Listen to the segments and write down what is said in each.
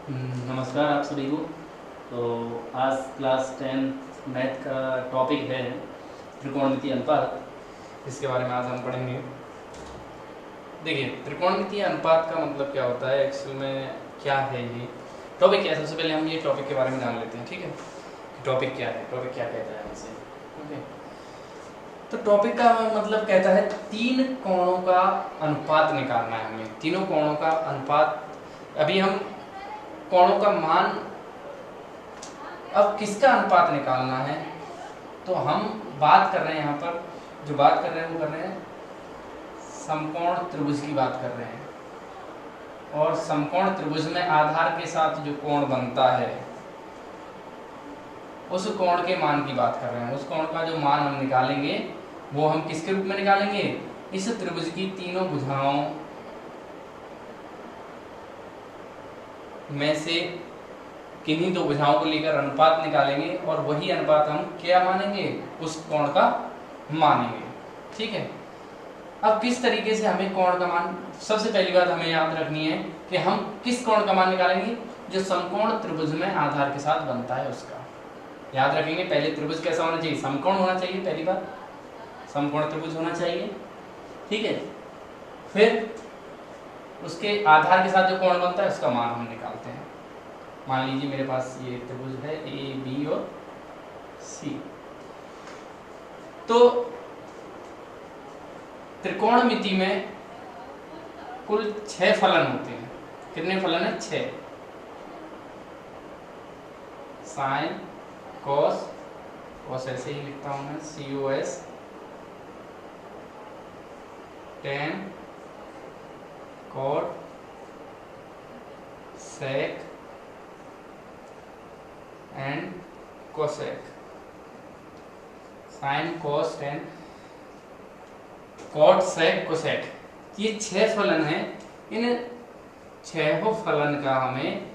नमस्कार आप सभी को। तो आज क्लास 10 मैथ का टॉपिक है त्रिकोणमितीय अनुपात। इसके बारे में आज हम पढ़ेंगे। देखिए, त्रिकोणमितीय अनुपात का मतलब क्या होता है, एक्चुअल में क्या है ये टॉपिक क्या है। सबसे पहले हम ये टॉपिक के बारे में जान लेते हैं, ठीक है। टॉपिक क्या है, टॉपिक क्या कहता है हमसे, ओके। तो टॉपिक का मतलब कहता है तीन कोणों का अनुपात निकालना है हमें, तीनों कोणों का अनुपात। अभी हम कोणों का मान, अब किसका अनुपात निकालना है, तो हम बात कर रहे हैं यहाँ पर, जो बात कर रहे हैं वो कर रहे हैं समकोण त्रिभुज की बात कर रहे हैं। और समकोण त्रिभुज में आधार के साथ जो कोण बनता है उस कोण के मान की बात कर रहे हैं। उस कोण का जो मान हम निकालेंगे वो हम किसके रूप में निकालेंगे, इस त्रिभुज की तीनों भुजाओं में से किन्हीं दो भुजाओं को लेकर अनुपात निकालेंगे और वही अनुपात हम क्या मानेंगे, उस कोण का मानेंगे, ठीक है। अब किस तरीके से हमें कोण का मान, सबसे पहली बात हमें याद रखनी है कि हम किस कोण का मान निकालेंगे, जो समकोण त्रिभुज में आधार के साथ बनता है उसका। याद रखेंगे, पहले त्रिभुज कैसा होना चाहिए, समकोण होना चाहिए, पहली बात समकोण त्रिभुज होना चाहिए, ठीक है। फिर उसके आधार के साथ जो कोण बनता है उसका मान हम निकालते हैं। मान लीजिए मेरे पास ये त्रिभुज है ए बी और सी। तो त्रिकोणमिति में कुल 6 फलन होते हैं। कितने फलन है, 6। साइन, कॉस, कॉस ऐसे ही लिखता हूं मैं, COS, tan, cot, sec and cosec. Sine, cos, tan, cot, sec, cosec, ये 6 फलन हैं। इन 6 फलन का हमें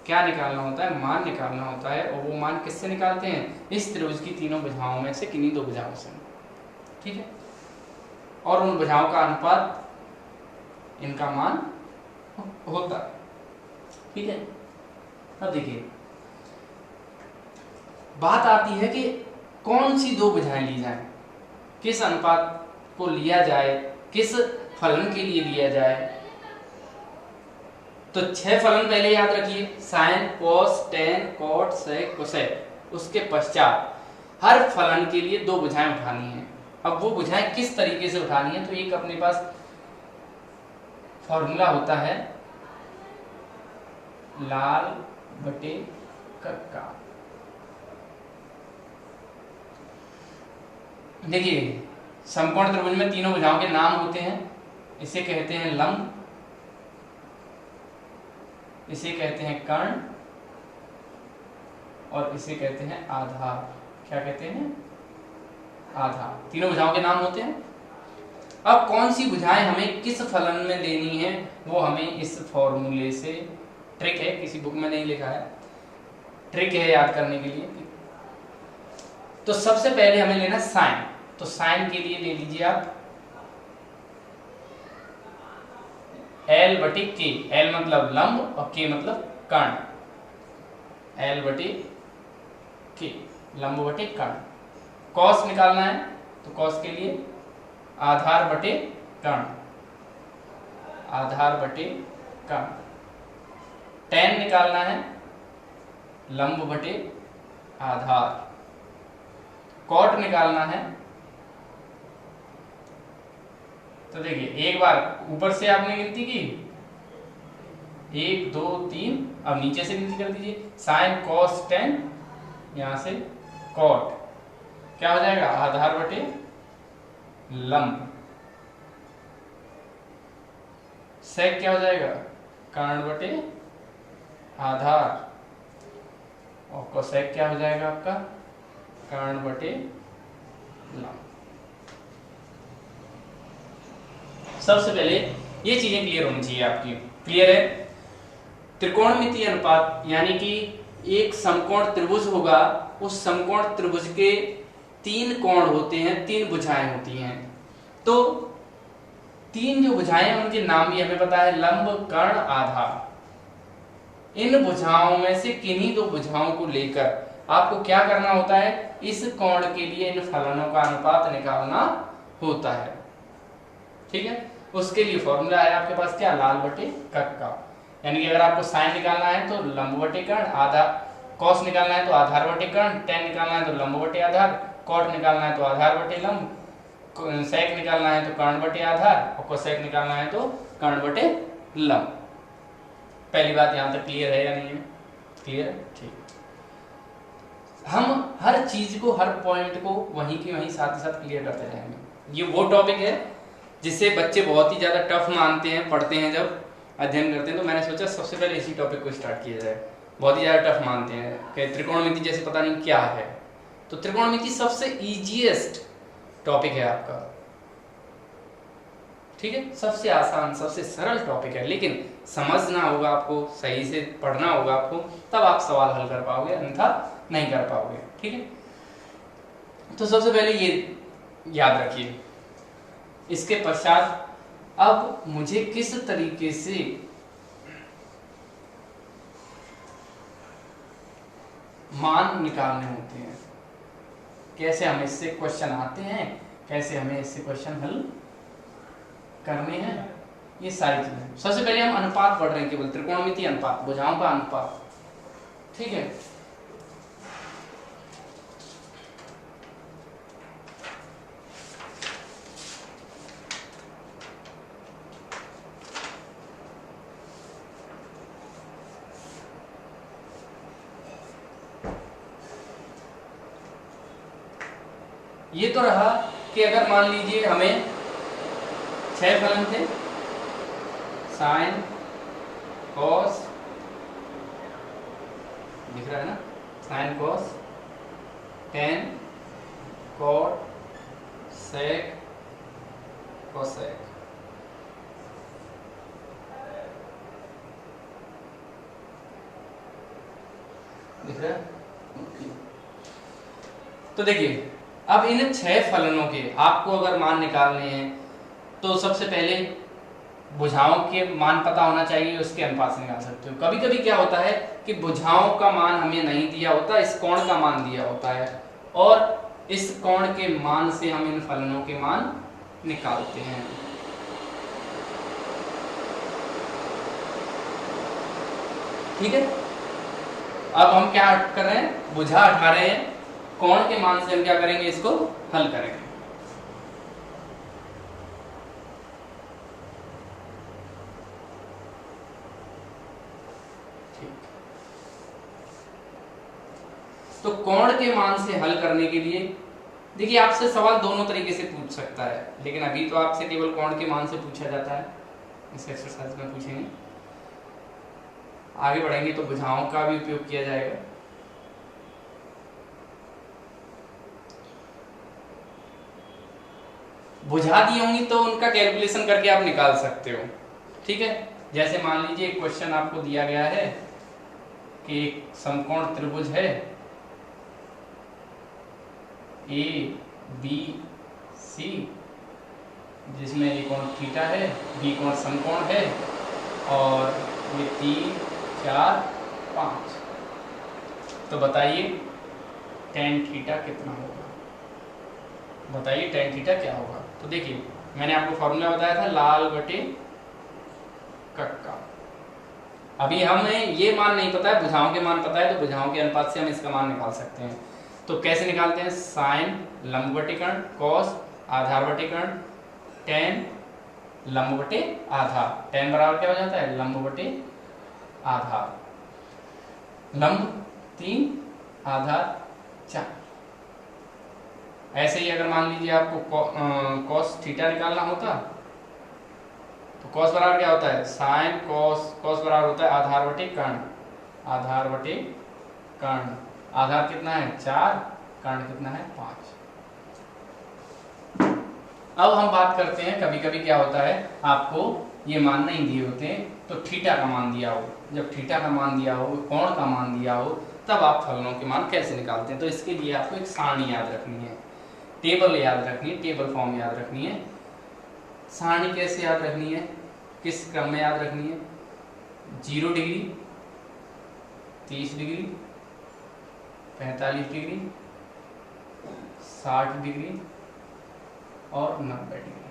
क्या निकालना होता है, मान निकालना होता है। और वो मान किससे निकालते हैं, इस त्रिभुज की तीनों भुजाओं में से किन्हीं दो भुजाओं से, ठीक है। और उन भुजाओं का अनुपात इनका मान होता है, ठीक है। अब देखिए, बात आती है कि कौन सी दो भुजाएं ली जाएं, किस अनुपात को लिया जाए, किस फलन के लिए लिया जाए। तो 6 फलन पहले याद रखिए, sign, cos, tan, cot, sec, cosec. उसके पश्चात हर फलन के लिए दो भुजाएं उठानी है। अब वो भुजाएं किस तरीके से उठानी है, तो एक अपने पास फॉर्मूला होता है, लाल बटे कक्का। देखिए, समकोण त्रिभुज में तीनों भुजाओं के नाम होते हैं। इसे कहते हैं लंब, इसे कहते हैं कर्ण और इसे कहते हैं आधार। क्या कहते हैं, आधार। तीनों भुजाओं के नाम होते हैं। अब कौन सी भुजाएं हमें किस फलन में लेनी है, वो हमें इस फॉर्मूले से, ट्रिक है, किसी बुक में नहीं लिखा है, ट्रिक है याद करने के लिए। तो सबसे पहले हमें लेना साइन। तो साइन के लिए ले लीजिए आप L बटे K। L मतलब लंब और K मतलब कर्ण। L बटे K, लंब बटे कर्ण। कॉस निकालना है तो कॉस के लिए आधार बटे कर्ण, आधार बटे कर्ण। टेन निकालना है, लंब बटे आधार। कॉट निकालना है, तो देखिए एक बार ऊपर से आपने गिनती की 1 2 3, अब नीचे से गिनती कर दीजिए, साइन कॉस टेन, यहां से कॉट, क्या हो जाएगा, आधार बटे लंब। सेक क्या हो जाएगा, कर्ण बटे आधार। और कोसेक क्या हो जाएगा आपका, कर्ण बटे लंब। सबसे पहले ये चीजें क्लियर होनी चाहिए आपकी। क्लियर है, त्रिकोणमितीय अनुपात यानी कि एक समकोण त्रिभुज होगा, उस समकोण त्रिभुज के 3 कोण होते हैं, 3 भुजाएं होती हैं। तो तीन जो भुजाएं उनके नाम भी हमें पता है, लंब, कर्ण, आधार। इन भुजाओं में से किन्हीं दो भुजाओं को लेकर आपको क्या करना होता है, इस कोण के लिए इन फलनों का अनुपात निकालना होता है। ठीक है, उसके लिए फॉर्मूला है आपके पास क्या, लाल बटे कट का। यानी कि अगर आपको साइन निकालना है तो लंब बटे कर्ण, आधा कॉस निकालना है तो आधार बटे कर्ण, टेन निकालना है तो लंब बटे आधार, कॉट निकालना है तो आधार बटे लंब, सेक निकालना है तो कर्ण बटे आधार, और कोसेक निकालना है तो कर्ण बटे लंब। पहली बात यहां तक क्लियर है या नहीं है? क्लियर है, ठीक। हम हर चीज को, हर पॉइंट को वहीं के वहीं साथ ही साथ क्लियर करते जाएंगे। ये वो टॉपिक है जिसे बच्चे बहुत ही ज्यादा टफ मानते हैं, पढ़ते हैं जब अध्ययन करते हैं, तो मैंने सोचा सबसे पहले इसी टॉपिक को स्टार्ट किया जाए। बहुत ही ज्यादा टफ मानते हैं कि त्रिकोणमिति जैसे पता नहीं क्या है, तो त्रिकोणमिति सबसे इजीएस्ट टॉपिक है आपका। ठीक है, सबसे आसान, सबसे सरल टॉपिक है, लेकिन समझना होगा आपको, सही से पढ़ना होगा आपको, तब आप सवाल हल कर पाओगे, अन्यथा नहीं कर पाओगे। ठीक है, तो सबसे पहले ये याद रखिए। इसके पश्चात अब मुझे किस तरीके से मान निकालने होते हैं, कैसे हमें इससे क्वेश्चन आते हैं, कैसे हमें इससे क्वेश्चन हल करने हैं, ये सारी चीजें। सबसे पहले हम अनुपात पढ़ रहे हैं, केवल त्रिकोणमिति अनुपात, भुजाओं का अनुपात। ठीक है, ये तो रहा कि अगर मान लीजिए हमें 6 फलन थे, साइन, कॉस, दिख रहा है ना, sign, cos, tan, cot, sec, cosec. दिख रहा है? तो देखिए, अब इन 6 फलनों के आपको अगर मान निकालने हैं तो सबसे पहले भुजाओं के मान पता होना चाहिए, उसके अनुपात से निकाल सकते हो। कभी कभी क्या होता है कि भुजाओं का मान हमें नहीं दिया होता, इस कोण का मान दिया होता है, और इस कोण के मान से हम इन फलनों के मान निकालते हैं। ठीक है, अब हम क्या कर रहे हैं, भुजा उठा रहे हैं, कोण के मान से हम क्या करेंगे, इसको हल करेंगे। ठीक, तो कोण के मान से हल करने के लिए देखिए, आपसे सवाल दोनों तरीके से पूछ सकता है, लेकिन अभी तो आपसे केवल कोण के मान से पूछा जाता है, इस एक्सरसाइज में पूछेंगे। आगे बढ़ेंगे तो भुजाओं का भी उपयोग किया जाएगा। भुजा दी होंगी तो उनका कैलकुलेशन करके आप निकाल सकते हो। ठीक है, जैसे मान लीजिए क्वेश्चन आपको दिया गया है कि एक समकोण त्रिभुज है ए बी सी, जिसमें ए कोण थीटा है, बी कोण समकोण है, और ये 3, 4, 5। तो बताइए tan थीटा कितना होगा, बताइए tan थीटा क्या होगा। तो देखिए, मैंने आपको फॉर्मूला बताया था लाल बटे कट का। अभी हमें ये मान नहीं पता है, भुजाओं के मान पता है, तो भुजाओं के अनुपात से हम इसका मान निकाल सकते हैं। तो कैसे निकालते हैं, साइन लंब बटे कर्ण, कॉस आधार बटे कर्ण, टेन लंब बटे आधार। टेन बराबर क्या हो जाता है, लंब बटे आधार, लंब 3, आधार 4। ऐसे ही अगर मान लीजिए आपको कॉस थीटा निकालना होता, तो कॉस बराबर क्या होता है, साइन कॉस, कॉस बराबर होता है आधार बटे कर्ण, आधार बटे कर्ण। आधार कितना है 4, कर्ण कितना है 5। अब हम बात करते हैं, कभी कभी क्या होता है, आपको ये मान नहीं दिए होते, तो थीटा का मान दिया हो। जब थीटा का मान दिया हो, कोण का मान दिया हो, तब आप फलनों के मान कैसे निकालते हैं। तो इसके लिए आपको एक सारणी याद रखनी है, टेबल याद रखनी है, टेबल फॉर्म याद रखनी है। सारणी कैसे याद रखनी है, किस क्रम में याद रखनी है, 0 डिग्री, 30 डिग्री, 45 डिग्री, 60 डिग्री और 90 डिग्री।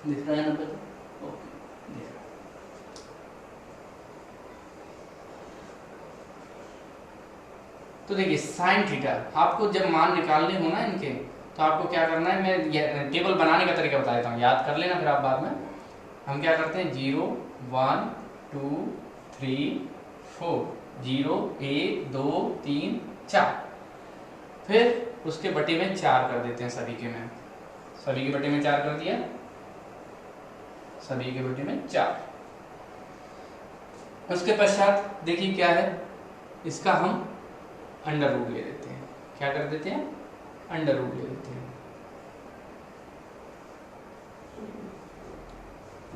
दिख रहा है 90? ओके, दिख रहा है। तो देखिए साइन थीटा, आपको जब मान निकालने हो ना इनके, तो आपको क्या करना है, मैं टेबल बनाने का तरीका बता देता हूँ, याद कर लेना फिर आप बाद में। हम क्या करते हैं 0 1 2 3 4, 0 1 2 3 4, फिर उसके बटे में 4 कर देते हैं सभी के में, सभी के बटे में 4 कर दिया, सभी के बटे में 4। उसके पश्चात देखिए क्या है, इसका हम अंडर रूट ले लेते हैं। क्या कर देते हैं, अंडर रूट ले लेते हैं।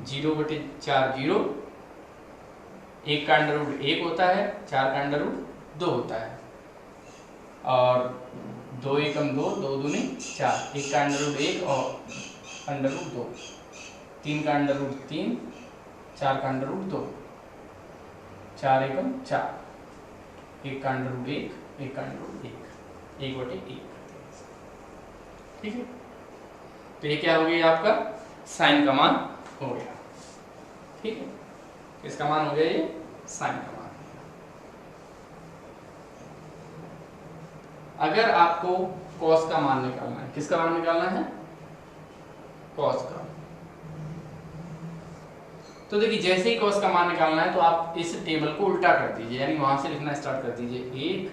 0/4 0, 1 का अंडर रूट 1 होता है, 4 का अंडर रूट 2 होता है, और 2 एकम 2, 2 दूनी 4, 1 का अंडर रूट 1 और अंडर रूट 2, 3 का अंडर रूट 3, 4 का अंडर रूट 2, 4 एकम 4, 1 का अंडर रूट 1, 1 का अंडर रूट 1, 1/1। ठीक है, तो ये क्या हो गया आपका साइन का मान हो गया। ठीक है, किसका मान हो गया, ये साइन का मान। अगर आपको कॉस का मान निकालना है, किसका मान निकालना है, कॉस का, तो देखिए जैसे ही कॉस का मान निकालना है तो आप इस टेबल को उल्टा कर दीजिए, यानी वहां से लिखना स्टार्ट कर दीजिए। 1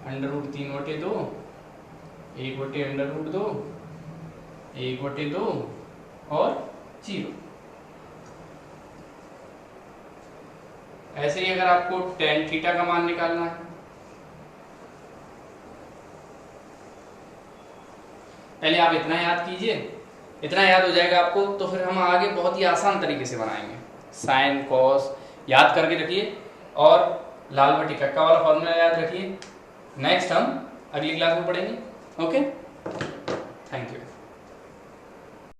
अंडर रूट 3/2, 1 अंडर रूट 2, 1/2 और 0। ऐसे ही अगर आपको tan थीटा का मान निकालना है, पहले आप इतना याद कीजिए, इतना याद हो जाएगा आपको, तो फिर हम आगे बहुत ही आसान तरीके से बनाएंगे। साइन कॉस याद करके रखिए, और लाल बटी कक्का वाला फॉर्मूला याद रखिए। नेक्स्ट हम अगली क्लास में पढ़ेंगे। Okay, thank you.